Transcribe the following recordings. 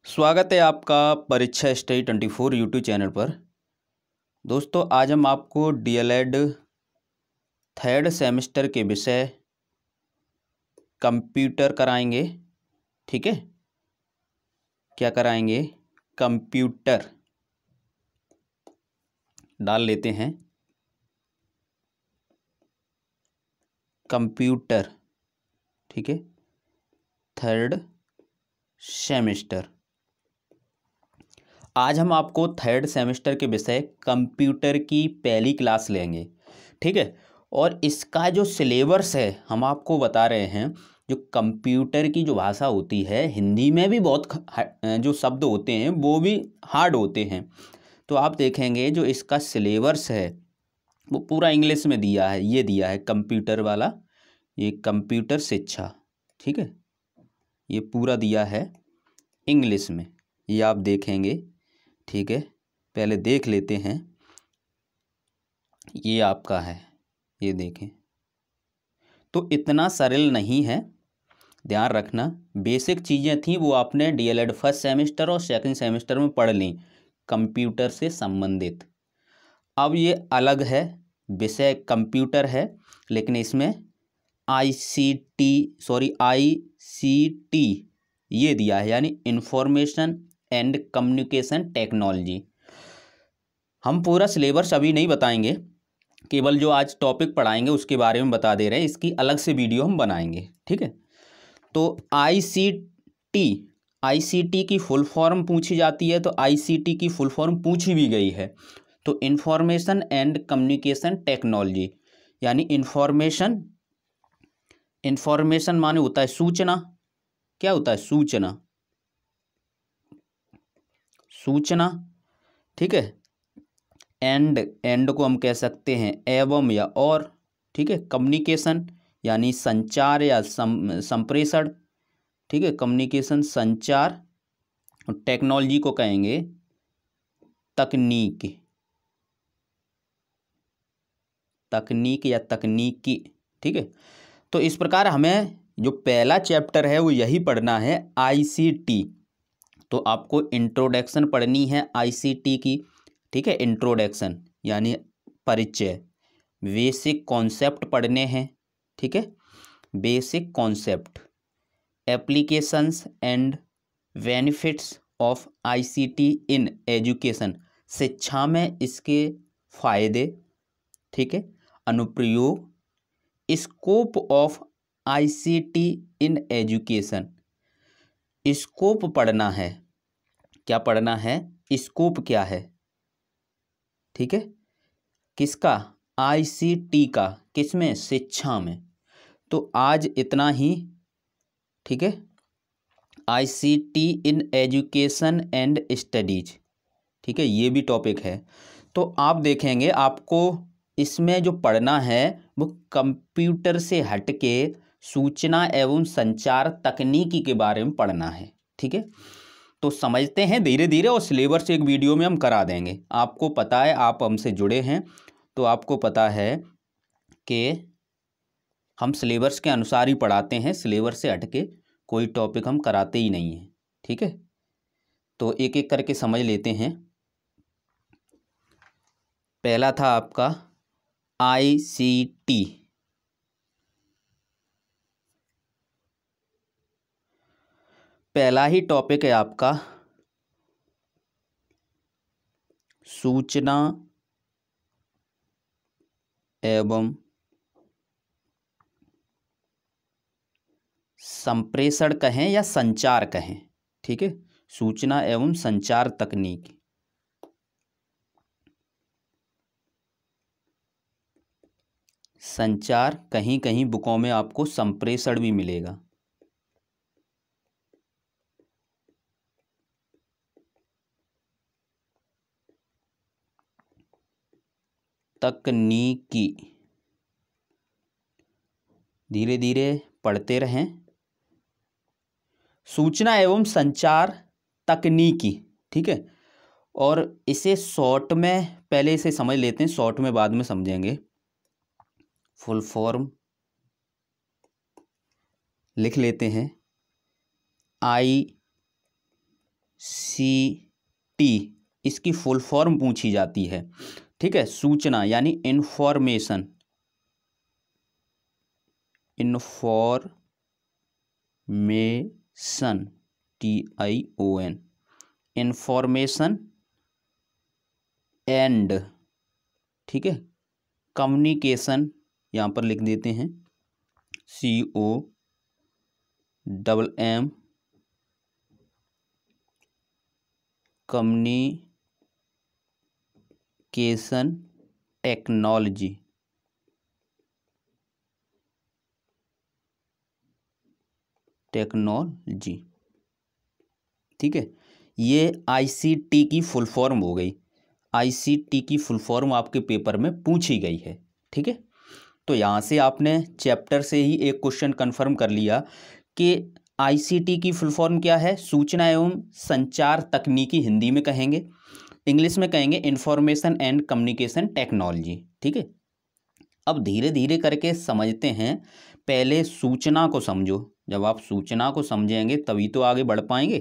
स्वागत है आपका परीक्षा स्टडी 24 यूट्यूब चैनल पर। दोस्तों, आज हम आपको डीएलएड थर्ड सेमेस्टर के विषय कंप्यूटर कराएंगे। ठीक है, क्या कराएंगे? कंप्यूटर डाल लेते हैं। कंप्यूटर, ठीक है, थर्ड सेमेस्टर। आज हम आपको थर्ड सेमेस्टर के विषय कंप्यूटर की पहली क्लास लेंगे। ठीक है, और इसका जो सिलेबस है हम आपको बता रहे हैं। जो कंप्यूटर की जो भाषा होती है, हिंदी में भी बहुत जो शब्द होते हैं वो भी हार्ड होते हैं। तो आप देखेंगे जो इसका सिलेबस है वो पूरा इंग्लिश में दिया है। ये दिया है कंप्यूटर वाला, ये कंप्यूटर शिक्षा। ठीक है, ये पूरा दिया है इंग्लिश में, ये आप देखेंगे। ठीक है, पहले देख लेते हैं। ये आपका है, ये देखें। तो इतना सरल नहीं है, ध्यान रखना। बेसिक चीज़ें थी वो आपने डीएलएड फर्स्ट सेमेस्टर और सेकंड सेमेस्टर में पढ़ ली, कंप्यूटर से संबंधित। अब ये अलग है, विषय कंप्यूटर है, लेकिन इसमें आईसीटी ये दिया है, यानी इंफॉर्मेशन एंड कम्युनिकेशन टेक्नोलॉजी। हम पूरा सिलेबस अभी नहीं बताएंगे, केवल जो आज टॉपिक पढ़ाएंगे उसके बारे में बता दे रहे हैं। इसकी अलग से वीडियो हम बनाएंगे। ठीक है, तो आईसीटी की फुल फॉर्म पूछी जाती है, तो आईसीटी की फुल फॉर्म पूछी भी गई है। तो इंफॉर्मेशन एंड कम्युनिकेशन टेक्नोलॉजी, यानी इंफॉर्मेशन माने होता है सूचना। क्या होता है? सूचना। ठीक है, एंड को हम कह सकते हैं एवं या और। ठीक है, कम्युनिकेशन यानी संचार या संप्रेषण। ठीक है, कम्युनिकेशन संचार। और टेक्नोलॉजी को कहेंगे तकनीक या तकनीकी। ठीक है, तो इस प्रकार हमें जो पहला चैप्टर है वो यही पढ़ना है, आईसीटी। तो आपको इंट्रोडक्शन पढ़नी है आईसीटी की। ठीक है, इंट्रोडक्शन यानी परिचय। बेसिक कॉन्सेप्ट पढ़ने हैं। ठीक है, basic concept, applications and benefits of ICT in education, शिक्षा में इसके फायदे। ठीक है, अनुप्रयोग, scope of ICT in education, scope पढ़ना है। क्या पढ़ना है? स्कोप क्या है? ठीक है, किसका? आईसीटी का। किसमें? शिक्षा में। तो आज इतना ही। ठीक है, ICT in education and studies. ठीक है, ये भी टॉपिक है। तो आप देखेंगे आपको इसमें जो पढ़ना है वो कंप्यूटर से हटके सूचना एवं संचार तकनीकी के बारे में पढ़ना है। ठीक है, तो समझते हैं धीरे धीरे, और सिलेबस एक वीडियो में हम करा देंगे। आपको पता है, आप हमसे जुड़े हैं तो आपको पता है कि हम सिलेबस के अनुसार ही पढ़ाते हैं। सिलेबस से हटके कोई टॉपिक हम कराते ही नहीं हैं। ठीक है, तो एक एक करके समझ लेते हैं। पहला था आपका आईसीटी। पहला ही टॉपिक है आपका सूचना एवं संप्रेषण कहें या संचार कहें। ठीक है, सूचना एवं संचार तकनीक। संचार, कहीं कहीं बुकों में आपको संप्रेषण भी मिलेगा। तकनीकी, धीरे धीरे पढ़ते रहें। सूचना एवं संचार तकनीकी। ठीक है, और इसे शॉर्ट में पहले इसे समझ लेते हैं, शॉर्ट में बाद में समझेंगे। फुल फॉर्म लिख लेते हैं। टी इसकी फुल फॉर्म पूछी जाती है, ठीक है। सूचना यानी इंफॉर्मेशन, TION, इंफॉर्मेशन एंड, ठीक है, कम्युनिकेशन, यहाँ पर लिख देते हैं COMM, कम्युनिकेशन टेक्नोलॉजी, ठीक है। ये ICT की फुल फॉर्म हो गई। ICT की फुल फॉर्म आपके पेपर में पूछी गई है, ठीक है। तो यहाँ से आपने चैप्टर से ही एक क्वेश्चन कंफर्म कर लिया कि ICT की फुल फॉर्म क्या है। सूचना एवं संचार तकनीकी हिंदी में कहेंगे, इंग्लिश में कहेंगे इंफॉर्मेशन एंड कम्युनिकेशन टेक्नोलॉजी, ठीक है। अब धीरे धीरे करके समझते हैं। पहले सूचना को समझो, जब आप सूचना को समझेंगे तभी तो आगे बढ़ पाएंगे।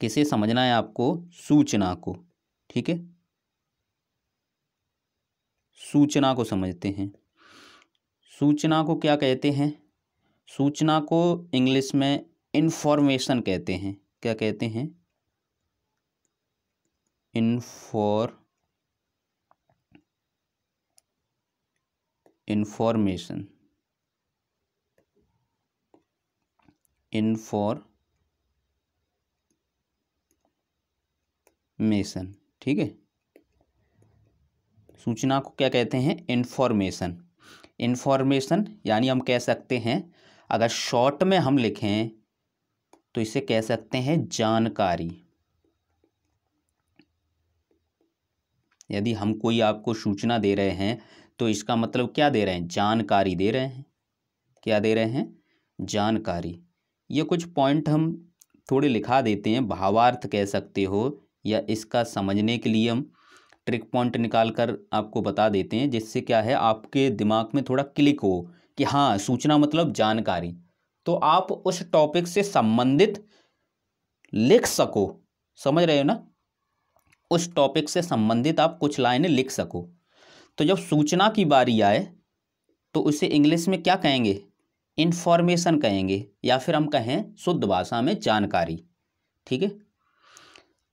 किसे समझना है आपको? सूचना को, ठीक है। सूचना को समझते हैं। सूचना को क्या कहते हैं? सूचना को इंग्लिश में इंफॉर्मेशन कहते हैं। क्या कहते हैं? इंफॉर्मेशन, ठीक है। सूचना को क्या कहते हैं? इंफॉर्मेशन। इंफॉर्मेशन यानी हम कह सकते हैं, अगर शॉर्ट में हम लिखें तो इसे कह सकते हैं जानकारी। यदि हम कोई आपको सूचना दे रहे हैं तो इसका मतलब क्या दे रहे हैं? जानकारी दे रहे हैं। क्या दे रहे हैं? जानकारी। ये कुछ पॉइंट हम थोड़े लिखा देते हैं, भावार्थ कह सकते हो, या इसका समझने के लिए हम ट्रिक पॉइंट निकाल कर आपको बता देते हैं, जिससे क्या है आपके दिमाग में थोड़ा क्लिक हो कि हाँ, सूचना मतलब जानकारी। तो आप उस टॉपिक से संबंधित लिख सको, समझ रहे हो ना? उस टॉपिक से संबंधित आप कुछ लाइनें लिख सको। तो जब सूचना की बारी आए तो उसे इंग्लिश में क्या कहेंगे? इंफॉर्मेशन कहेंगे, या फिर हम कहें शुद्ध भाषा में जानकारी, ठीक है।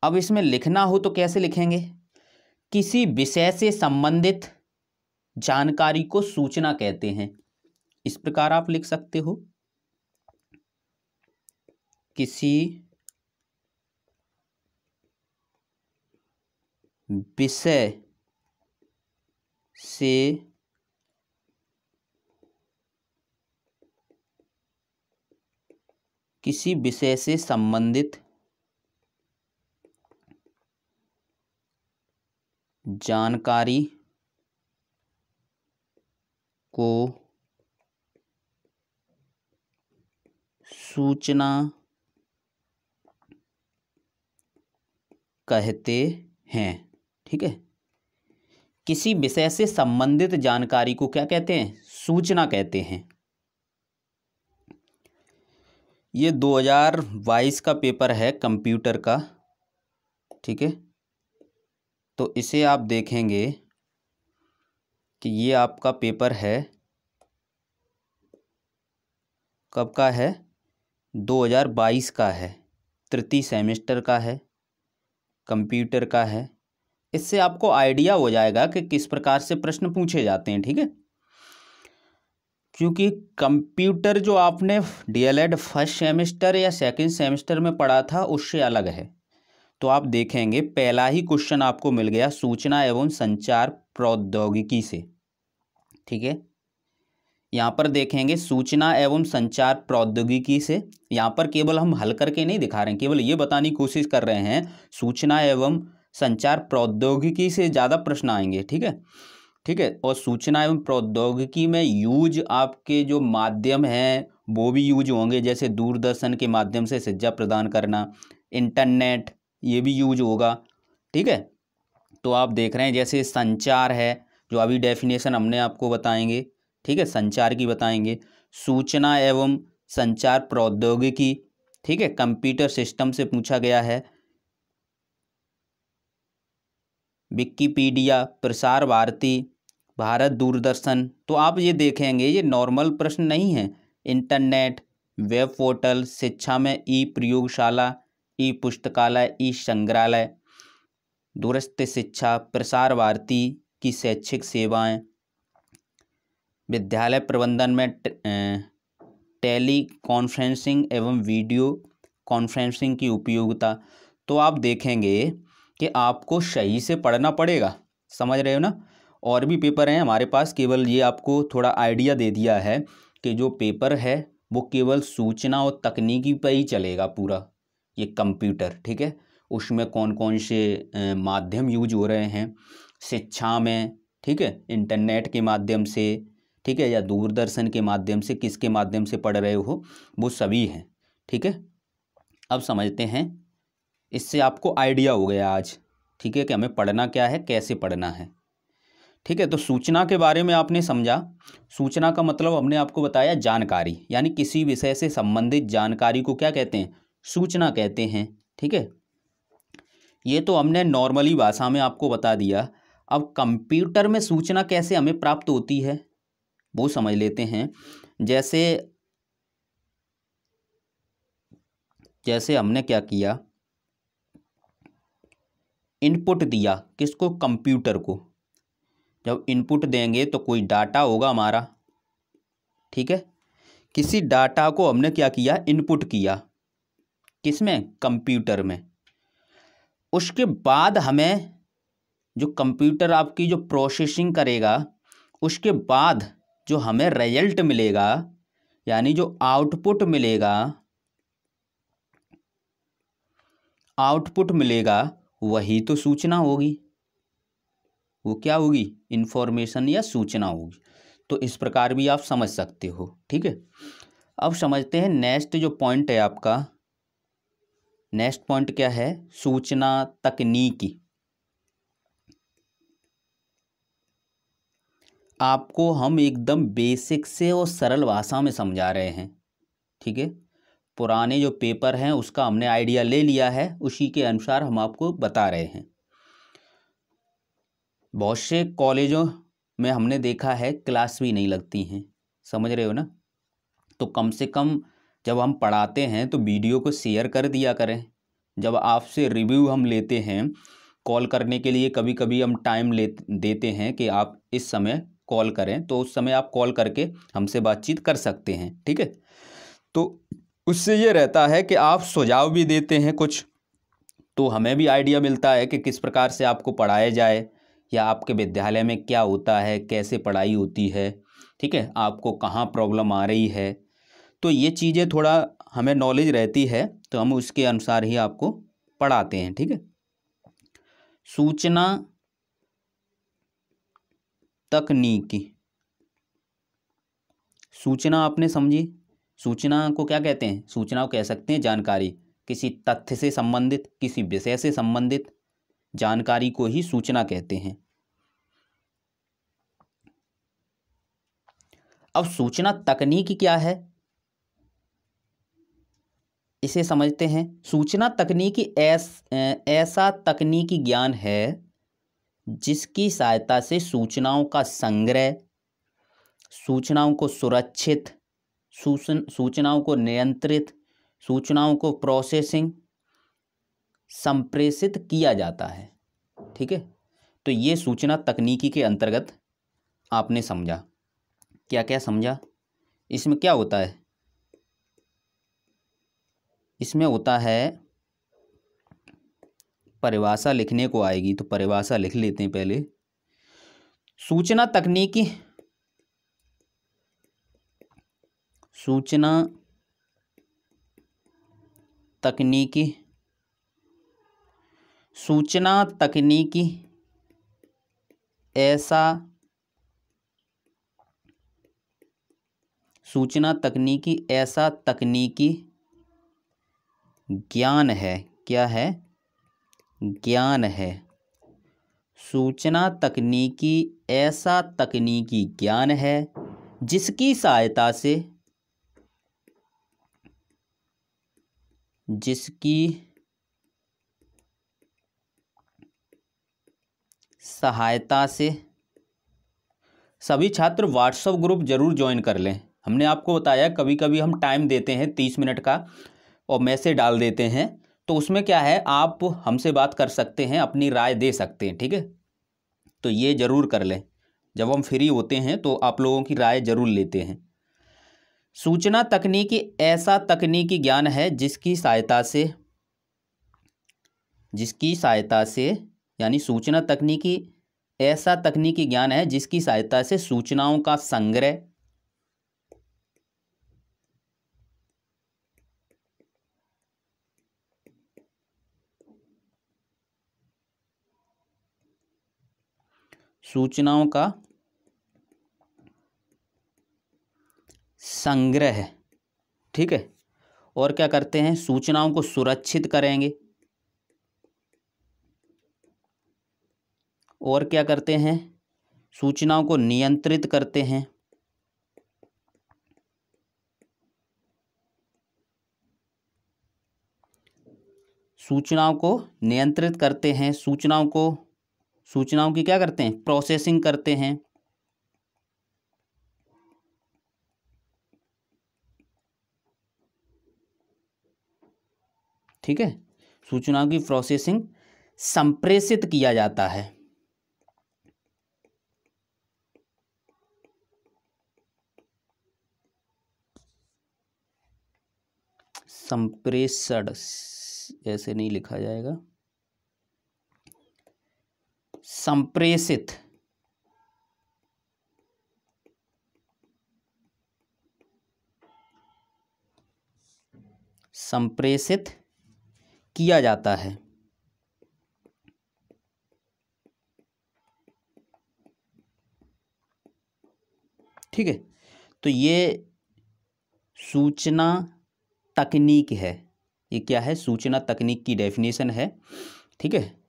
अब इसमें लिखना हो तो कैसे लिखेंगे? किसी विषय से संबंधित जानकारी को सूचना कहते हैं। इस प्रकार आप लिख सकते हो, किसी विषय से संबंधित जानकारी को सूचना कहते हैं, ठीक है। किसी विषय से संबंधित जानकारी को क्या कहते हैं? सूचना कहते हैं। ये 2022 का पेपर है कंप्यूटर का, ठीक है। तो इसे आप देखेंगे कि ये आपका पेपर है, कब का है? 2022 का है, तृतीय सेमेस्टर का है, कंप्यूटर का है। इससे आपको आइडिया हो जाएगा कि किस प्रकार से प्रश्न पूछे जाते हैं, ठीक है। क्योंकि कंप्यूटर जो आपने DLED फर्स्ट सेमेस्टर या सेकंड सेमेस्टर में पढ़ा था उससे अलग है। तो आप देखेंगे पहला ही क्वेश्चन आपको मिल गया सूचना एवं संचार प्रौद्योगिकी से, ठीक है। यहाँ पर देखेंगे सूचना एवं संचार प्रौद्योगिकी से। यहाँ पर केवल हम हल करके नहीं दिखा रहे हैं, केवल ये बताने की कोशिश कर रहे हैं सूचना एवं संचार प्रौद्योगिकी से ज़्यादा प्रश्न आएंगे, ठीक है, ठीक है। और सूचना एवं प्रौद्योगिकी में यूज आपके जो माध्यम हैं वो भी यूज होंगे, जैसे दूरदर्शन के माध्यम से शिक्षा प्रदान करना, इंटरनेट, ये भी यूज होगा, ठीक है। तो आप देख रहे हैं जैसे संचार है, जो अभी डेफिनेशन हमने आपको बताएंगे, ठीक है, संचार की बताएंगे। सूचना एवं संचार प्रौद्योगिकी, ठीक है, कंप्यूटर सिस्टम से पूछा गया है। विकिपीडिया, प्रसार भारती, भारत दूरदर्शन। तो आप ये देखेंगे ये नॉर्मल प्रश्न नहीं है। इंटरनेट, वेब पोर्टल, शिक्षा में ई प्रयोगशाला, ई पुस्तकालय, ई संग्रहालय, दूरस्थ शिक्षा, प्रसार भारती की शैक्षिक सेवाएं, विद्यालय प्रबंधन में टेली कॉन्फ्रेंसिंग एवं वीडियो कॉन्फ्रेंसिंग की उपयोगिता। तो आप देखेंगे कि आपको सही से पढ़ना पड़ेगा, समझ रहे हो ना। और भी पेपर हैं हमारे पास, केवल ये आपको थोड़ा आइडिया दे दिया है कि जो पेपर है वो केवल सूचना और तकनीकी पर ही चलेगा पूरा, ये कंप्यूटर, ठीक है। उसमें कौन कौन से माध्यम यूज हो रहे हैं शिक्षा में, ठीक है, इंटरनेट के माध्यम से, ठीक है, या दूरदर्शन के माध्यम से, किसके माध्यम से पढ़ रहे हो, वो सभी हैं, ठीक है। अब समझते हैं, इससे आपको आइडिया हो गया आज, ठीक है, कि हमें पढ़ना क्या है, कैसे पढ़ना है, ठीक है। तो सूचना के बारे में आपने समझा। सूचना का मतलब हमने आपको बताया जानकारी, यानी किसी विषय से संबंधित जानकारी को क्या कहते हैं, सूचना कहते हैं, ठीक है। ये तो हमने नॉर्मली भाषा में आपको बता दिया। अब कंप्यूटर में सूचना कैसे हमें प्राप्त होती है वो समझ लेते हैं। जैसे हमने क्या किया, इनपुट दिया, किसको, कंप्यूटर को। जब इनपुट देंगे तो कोई डाटा होगा हमारा, ठीक है। किसी डाटा को हमने क्या किया, इनपुट किया, किसमें, कंप्यूटर में। उसके बाद हमें जो कंप्यूटर आपकी जो प्रोसेसिंग करेगा, उसके बाद जो हमें रिजल्ट मिलेगा, यानी जो आउटपुट मिलेगा वही तो सूचना होगी। वो क्या होगी, इंफॉर्मेशन या सूचना होगी। तो इस प्रकार भी आप समझ सकते हो, ठीक है। अब समझते हैं नेक्स्ट जो पॉइंट है आपका। नेक्स्ट पॉइंट क्या है, सूचना तकनीकी। आपको हम एकदम बेसिक से और सरल भाषा में समझा रहे हैं, ठीक है। पुराने जो पेपर हैं उसका हमने आइडिया ले लिया है, उसी के अनुसार हम आपको बता रहे हैं। बहुत से कॉलेजों में हमने देखा है क्लास भी नहीं लगती हैं, समझ रहे हो ना। तो कम से कम जब हम पढ़ाते हैं तो वीडियो को शेयर कर दिया करें। जब आपसे रिव्यू हम लेते हैं कॉल करने के लिए, कभी कभी हम टाइम देते हैं कि आप इस समय कॉल करें, तो उस समय आप कॉल करके हमसे बातचीत कर सकते हैं, ठीक है। तो उससे ये रहता है कि आप सुझाव भी देते हैं कुछ, तो हमें भी आइडिया मिलता है कि किस प्रकार से आपको पढ़ाया जाए, या आपके विद्यालय में क्या होता है, कैसे पढ़ाई होती है, ठीक है, आपको कहाँ प्रॉब्लम आ रही है। तो ये चीज़ें थोड़ा हमें नॉलेज रहती है, तो हम उसके अनुसार ही आपको पढ़ाते हैं, ठीक है। सूचना तकनीकी, सूचना आपने समझी। सूचना को क्या कहते हैं, सूचना को कह सकते हैं जानकारी, किसी तथ्य से संबंधित, किसी विषय से संबंधित जानकारी को ही सूचना कहते हैं। अब सूचना तकनीकी क्या है, इसे समझते हैं। सूचना तकनीकी ऐसा तकनीकी ज्ञान है जिसकी सहायता से सूचनाओं का संग्रह, सूचनाओं को सुरक्षित, सूचनाओं को नियंत्रित, सूचनाओं को प्रोसेसिंग, संप्रेषित किया जाता है, ठीक है। तो ये सूचना तकनीकी के अंतर्गत आपने समझा। क्या क्या समझा, इसमें क्या होता है, इसमें होता है परिभाषा लिखने को आएगी, तो परिभाषा लिख लेते हैं पहले। सूचना तकनीकी, सूचना तकनीकी, सूचना तकनीकी ऐसा, सूचना तकनीकी ऐसा तकनीकी ज्ञान है, क्या है, ज्ञान है। सूचना तकनीकी ऐसा तकनीकी ज्ञान है जिसकी सहायता से जिसकी सहायता से सभी छात्र व्हाट्सएप ग्रुप जरूर ज्वाइन कर लें। हमने आपको बताया कभी कभी हम टाइम देते हैं 30 मिनट का और मैसेज डाल देते हैं, तो उसमें क्या है आप हमसे बात कर सकते हैं, अपनी राय दे सकते हैं, ठीक है। तो ये ज़रूर कर लें, जब हम फ्री होते हैं तो आप लोगों की राय ज़रूर लेते हैं। सूचना तकनीकी ऐसा तकनीकी ज्ञान है जिसकी सहायता से यानी सूचना तकनीकी ऐसा तकनीकी ज्ञान है जिसकी सहायता से सूचनाओं का संग्रह, सूचनाओं का संग्रह, ठीक है, और क्या करते हैं, सूचनाओं को सुरक्षित करेंगे, और क्या करते हैं, सूचनाओं को नियंत्रित करते हैं, सूचनाओं को नियंत्रित करते हैं, सूचनाओं की क्या करते हैं, प्रोसेसिंग करते हैं, ठीक है, सूचनाओं की प्रोसेसिंग संप्रेषित किया जाता है, संप्रेषण ऐसे नहीं लिखा जाएगा, संप्रेषित, संप्रेषित किया जाता है, ठीक है। तो ये सूचना तकनीक है, ये क्या है, सूचना तकनीक की डेफिनेशन है, ठीक है।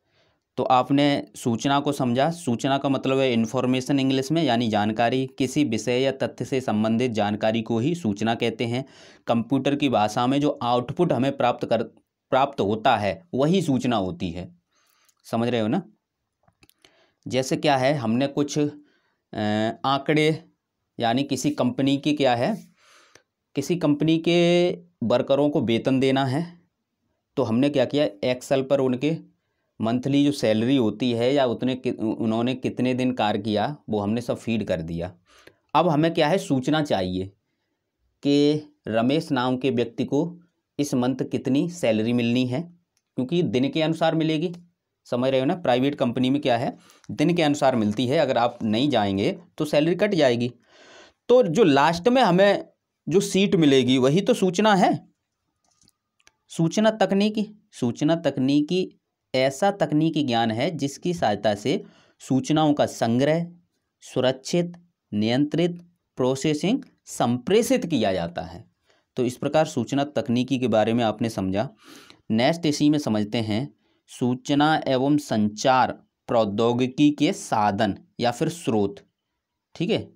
तो आपने सूचना को समझा, सूचना का मतलब है इन्फॉर्मेशन इंग्लिश में, यानी जानकारी, किसी विषय या तथ्य से संबंधित जानकारी को ही सूचना कहते हैं। कंप्यूटर की भाषा में जो आउटपुट हमें प्राप्त होता है वही सूचना होती है, समझ रहे हो ना। जैसे क्या है, हमने कुछ आंकड़े, यानी किसी कंपनी की क्या है, किसी कंपनी के वर्करों को वेतन देना है, तो हमने क्या किया, एक्सेल पर उनके मंथली जो सैलरी होती है या उन्होंने कितने दिन कार्य किया वो हमने सब फीड कर दिया। अब हमें क्या है, सूचना चाहिए कि रमेश नाम के व्यक्ति को इस मंथ कितनी सैलरी मिलनी है, क्योंकि दिन के अनुसार मिलेगी, समझ रहे हो ना। प्राइवेट कंपनी में क्या है, दिन के अनुसार मिलती है, अगर आप नहीं जाएंगे तो सैलरी कट जाएगी। तो जो लास्ट में हमें जो सीट मिलेगी वही तो सूचना है। सूचना तकनीकी ऐसा तकनीकी ज्ञान है जिसकी सहायता से सूचनाओं का संग्रह, सुरक्षित, नियंत्रित, प्रोसेसिंग, संप्रेषित किया जाता है। तो इस प्रकार सूचना तकनीकी के बारे में आपने समझा। नेक्स्ट इसी में समझते हैं सूचना एवं संचार प्रौद्योगिकी के साधन या फिर स्रोत, ठीक है,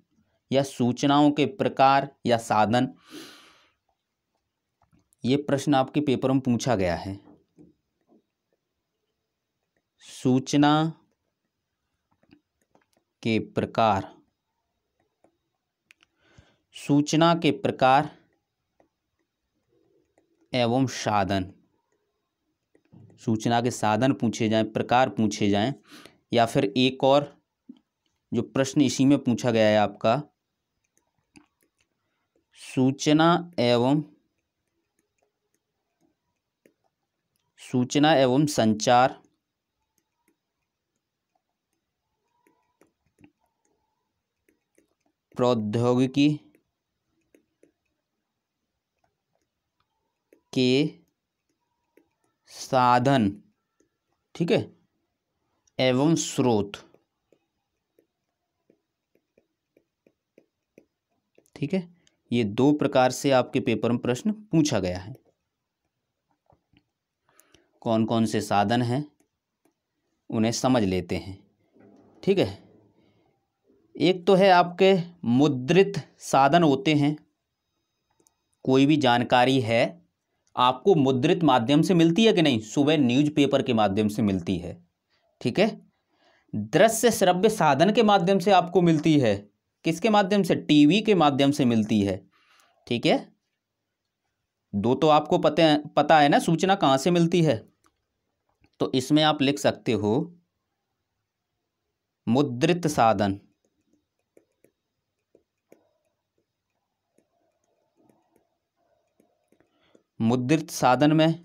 या सूचनाओं के प्रकार या साधन। ये प्रश्न आपके पेपर में पूछा गया है। सूचना के प्रकार, सूचना के प्रकार एवं साधन, सूचना के साधन पूछे जाएं, प्रकार पूछे जाएं, या फिर एक और जो प्रश्न इसी में पूछा गया है आपका, सूचना एवं संचार प्रौद्योगिकी के साधन, ठीक है, एवं स्रोत, ठीक है। ये दो प्रकार से आपके पेपर में प्रश्न पूछा गया है। कौन कौन से साधन हैं उन्हें समझ लेते हैं, ठीक है। एक तो है आपके मुद्रित साधन होते हैं, कोई भी जानकारी है आपको मुद्रित माध्यम से मिलती है कि नहीं? सुबह न्यूज़पेपर के माध्यम से मिलती है, ठीक है। दृश्य श्रव्य साधन के माध्यम से आपको मिलती है, किसके माध्यम से? टीवी के माध्यम से मिलती है, ठीक है। दो तो आपको पता है ना सूचना कहाँ से मिलती है। तो इसमें आप लिख सकते हो मुद्रित साधन, मुद्रित साधन में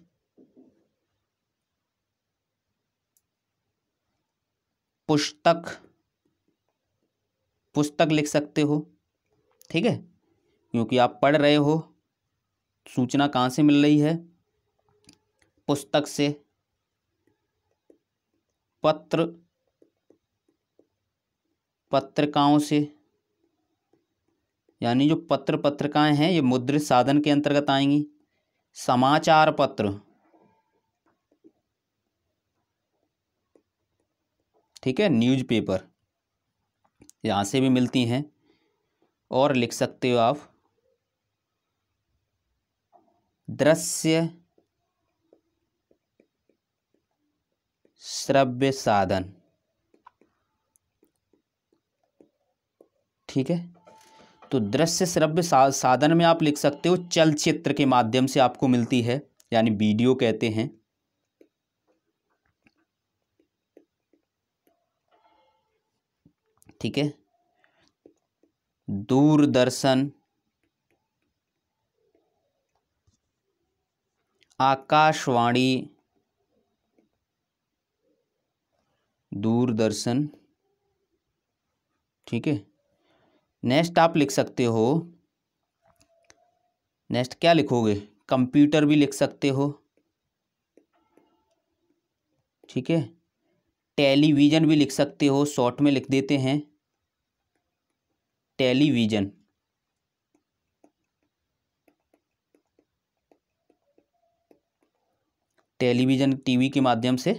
पुस्तक लिख सकते हो, ठीक है, क्योंकि आप पढ़ रहे हो। सूचना कहाँ से मिल रही है? पुस्तक से। पत्रिकाओं से, यानी जो पत्रिकाएं हैं ये मुद्रित साधन के अंतर्गत आएंगी। समाचार पत्र, ठीक है, न्यूज़पेपर, यहाँ से भी मिलती हैं। और लिख सकते हो आप दृश्य श्रव्य साधन, ठीक है। तो दृश्य श्रव्य साधन में आप लिख सकते हो चलचित्र के माध्यम से आपको मिलती है, यानी वीडियो कहते हैं, ठीक है। दूरदर्शन, आकाशवाणी, दूरदर्शन, ठीक है। नेक्स्ट आप लिख सकते हो, नेक्स्ट क्या लिखोगे? कंप्यूटर भी लिख सकते हो, ठीक है। टेलीविज़न भी लिख सकते हो, शॉर्ट में लिख देते हैं टेलीविज़न, टेलीविज़न टीवी के माध्यम से।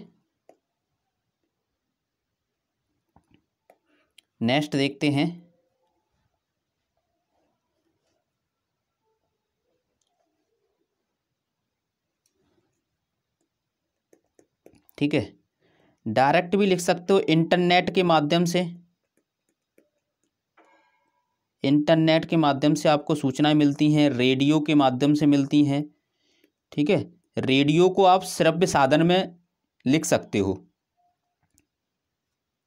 नेक्स्ट देखते हैं ठीक है। डायरेक्ट भी लिख सकते हो इंटरनेट के माध्यम से, इंटरनेट के माध्यम से आपको सूचनाएं मिलती हैं, रेडियो के माध्यम से मिलती हैं, ठीक है। रेडियो को आप श्रव्य साधन में लिख सकते हो,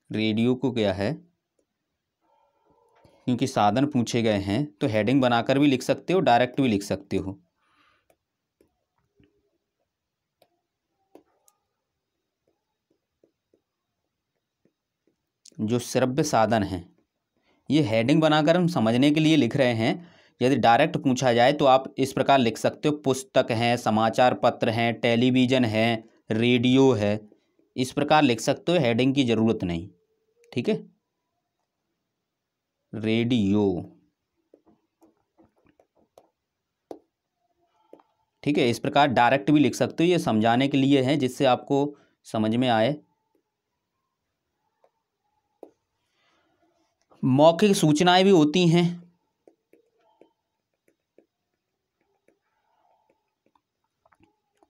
रेडियो को क्या है, क्योंकि साधन पूछे गए हैं तो हेडिंग बनाकर भी लिख सकते हो, डायरेक्ट भी लिख सकते हो। जो श्रव्य साधन हैं ये हेडिंग बनाकर हम समझने के लिए लिख रहे हैं। यदि डायरेक्ट पूछा जाए तो आप इस प्रकार लिख सकते हो, पुस्तक हैं, समाचार पत्र हैं, टेलीविज़न है, रेडियो है, इस प्रकार लिख सकते हो, हेडिंग की ज़रूरत नहीं, ठीक है। रेडियो, ठीक है, इस प्रकार डायरेक्ट भी लिख सकते हो, ये समझाने के लिए है जिससे आपको समझ में आए। मौखिक सूचनाएं भी होती हैं,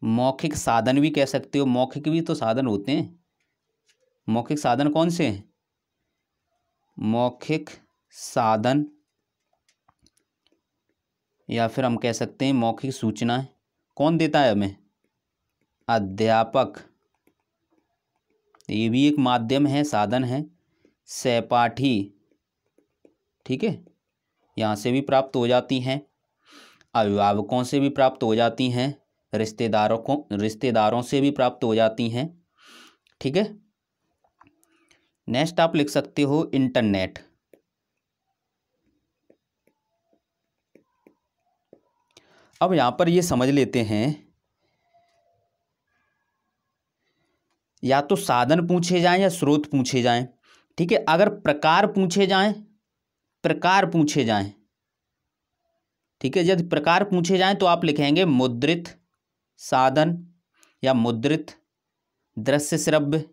मौखिक साधन भी कह सकते हो, मौखिक भी तो साधन होते हैं। मौखिक साधन कौन से हैं? मौखिक साधन या फिर हम कह सकते हैं मौखिक सूचनाएं कौन देता है हमें? अध्यापक, ये भी एक माध्यम है, साधन है। सहपाठी, ठीक है, यहाँ से भी प्राप्त हो जाती हैं, अभिभावकों से भी प्राप्त हो जाती हैं, रिश्तेदारों से भी प्राप्त हो जाती हैं, ठीक है। नेक्स्ट आप लिख सकते हो इंटरनेट। अब यहाँ पर ये समझ लेते हैं, या तो साधन पूछे जाएं या स्रोत पूछे जाएं, ठीक है। अगर प्रकार पूछे जाएं, ठीक है, यदि प्रकार पूछे जाएं तो आप लिखेंगे मुद्रित साधन या मुद्रित, दृश्य श्रव्य,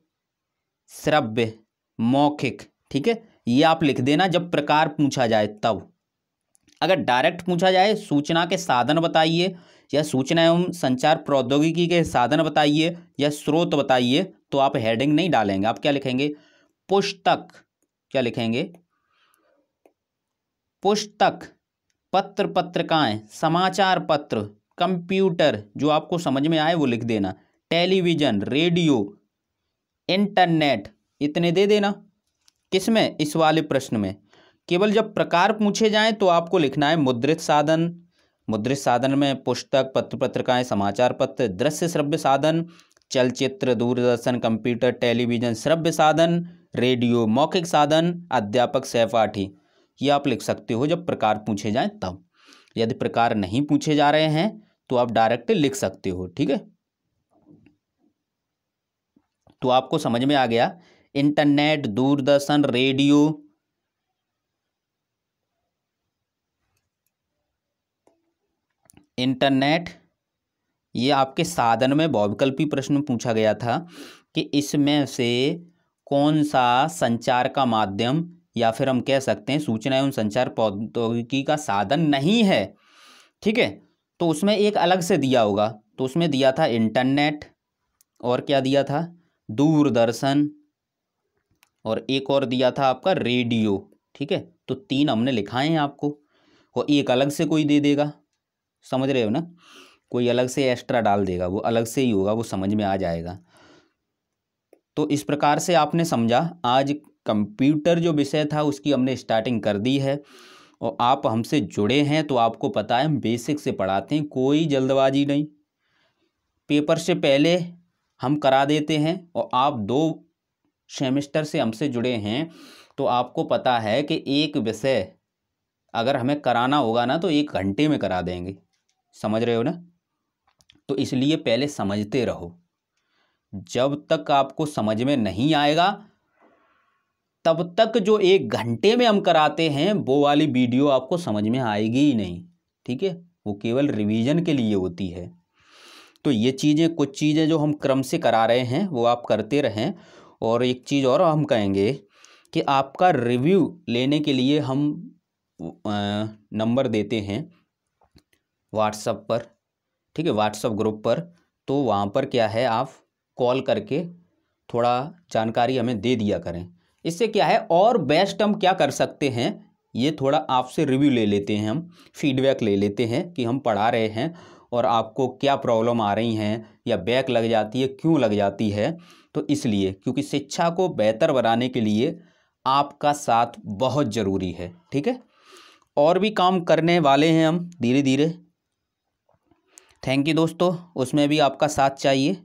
मौखिक, ठीक है, ये आप लिख देना जब प्रकार पूछा जाए तब। अगर डायरेक्ट पूछा जाए सूचना के साधन बताइए या सूचना एवं संचार प्रौद्योगिकी के साधन बताइए या स्रोत बताइए, तो आप हेडिंग नहीं डालेंगे, आप क्या लिखेंगे, पुस्तक, क्या लिखेंगे, पुस्तक, पत्र पत्रिकाएं, समाचार पत्र, कंप्यूटर, जो आपको समझ में आए वो लिख देना, टेलीविज़न, रेडियो, इंटरनेट, इतने दे देना। किसमें, इस वाले प्रश्न में। केवल जब प्रकार पूछे जाएं तो आपको लिखना है मुद्रित साधन, मुद्रित साधन में पुस्तक, पत्र पत्रिकाएं, समाचार पत्र, दृश्य श्रव्य साधन, चलचित्र, दूरदर्शन, कंप्यूटर, टेलीविज़न, श्रव्य साधन, रेडियो, मौखिक साधन, अध्यापक, सहपाठी, ये आप लिख सकते हो जब प्रकार पूछे जाएं तब। यदि प्रकार नहीं पूछे जा रहे हैं तो आप डायरेक्ट लिख सकते हो, ठीक है। तो आपको समझ में आ गया, इंटरनेट, दूरदर्शन, रेडियो, इंटरनेट, ये आपके साधन में बहुविकल्पी प्रश्न पूछा गया था कि इसमें से कौन सा संचार का माध्यम या फिर हम कह सकते हैं सूचना एवं संचार प्रौद्योगिकी का साधन नहीं है, ठीक है। तो उसमें एक अलग से दिया होगा, तो उसमें दिया था इंटरनेट, और क्या दिया था, दूरदर्शन, और एक और दिया था आपका रेडियो, ठीक है। तो 3 हमने लिखाए हैं आपको, और एक अलग से कोई दे देगा, समझ रहे हो ना, कोई अलग से एक्स्ट्रा डाल देगा, वो अलग से ही होगा, वो समझ में आ जाएगा। तो इस प्रकार से आपने समझा, आज कंप्यूटर जो विषय था उसकी हमने स्टार्टिंग कर दी है, और आप हमसे जुड़े हैं तो आपको पता है हम बेसिक से पढ़ाते हैं, कोई जल्दबाजी नहीं, पेपर से पहले हम करा देते हैं। और आप 2 सेमेस्टर से हमसे जुड़े हैं तो आपको पता है कि एक विषय अगर हमें कराना होगा ना तो 1 घंटे में करा देंगे, समझ रहे हो ना। तो इसलिए पहले समझते रहो, जब तक आपको समझ में नहीं आएगा तब तक जो 1 घंटे में हम कराते हैं वो वाली वीडियो आपको समझ में आएगी ही नहीं, ठीक है, वो केवल रिवीजन के लिए होती है। तो ये चीज़ें, कुछ चीज़ें जो हम क्रम से करा रहे हैं वो आप करते रहें। और एक चीज़ और हम कहेंगे कि आपका रिव्यू लेने के लिए हम नंबर देते हैं व्हाट्सएप पर, ठीक है, व्हाट्सएप ग्रुप पर। तो वहाँ पर क्या है, आप कॉल करके थोड़ा जानकारी हमें दे दिया करें। इससे क्या है, और बेस्ट हम क्या कर सकते हैं, ये थोड़ा आपसे रिव्यू ले लेते हैं, हम फीडबैक ले लेते हैं कि हम पढ़ा रहे हैं और आपको क्या प्रॉब्लम आ रही हैं या बैक लग जाती है, क्यों लग जाती है। तो इसलिए, क्योंकि शिक्षा को बेहतर बनाने के लिए आपका साथ बहुत ज़रूरी है, ठीक है। और भी काम करने वाले हैं हम धीरे धीरे। थैंक यू दोस्तों, उसमें भी आपका साथ चाहिए।